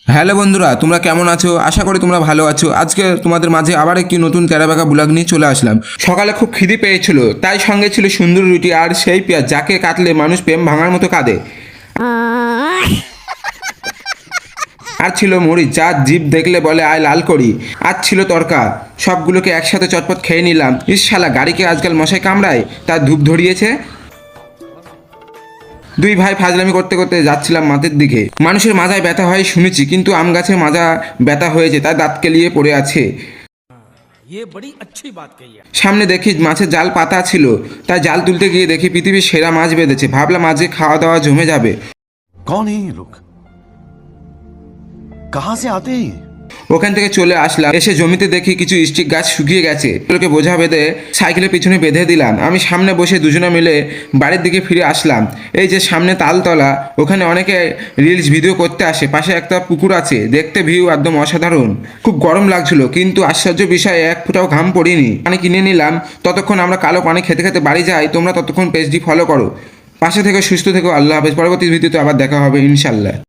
Hello বন্ধুরা, তোমরা কেমন আছো? আশা করি তোমরা ভালো আছো। আজকে তোমাদের মাঝে আবার একটি নতুন তেরাবাঁকা ব্লগ নিয়ে চলে আসলাম। সকালে খুব খিদে পেয়েছিল, তাই সঙ্গে ছিল সুন্দর রুটি আর সেই পেঁয়াজ যাকে কাটলে মানুষ প্রেম ভাঙার মতো কাঁদে। আর ছিল মরিচ যা জিভ দেখলে বলে আয় লাল করি। আর ছিল তরকা। সবগুলোকে একসাথে চটপট খেয়ে নিলাম। ইস শালা, গাড়িকে আজকাল মশাই কামড়ায়, তার ধূপ ধরিয়েছে। দুই ভাই ফাজলামি করতে করতে যাচ্ছিলাম মাঠের দিকে। মানুষের মাথায় ব্যথা হয় শুনেছি, কিন্তু আম গাছের মাজা ব্যথা হয়েছে, তাই দাঁত কেলিয়ে পড়ে আছে। সামনে দেখি মাছের জাল পাতা ছিল, তাই জাল তুলতে গিয়ে দেখি পৃথিবীর সেরা মাছ বেঁধেছে। ভাবলাম আজকে খাওয়া দাওয়া জমে যাবে। कौन है ये लोग? कहां से आते हैं ये? ওখান থেকে চলে আসলাম, এসে জমিতে দেখি কিছু স্টিক গাছ শুকিয়ে গেছে। এগুলোকে বোঝা বেঁধে সাইকেলের পিছনে বেঁধে দিলাম। আমি সামনে বসে দুজনে মিলে বাড়ির দিকে ফিরে আসলাম। এই যে সামনে তালতলা, ওখানে অনেকে রিলস ভিডিও করতে আসে। পাশে একটা পুকুর আছে, দেখতে ভিউ একদম অসাধারণ। খুব গরম লাগছিল, কিন্তু আশ্চর্য বিষয়ে এক ফোঁটাও ঘাম পড়িনি। পানি কিনে নিলাম। ততক্ষণ আমরা কালো পানি খেতে খেতে বাড়ি যাই। তোমরা ততক্ষণ পেজটি ফলো করো। পাশে থেকে সুস্থ থেকো। আল্লাহ হাফেজ। পরবর্তী ভিডিওতে আবার দেখা হবে ইনশাল্লাহ।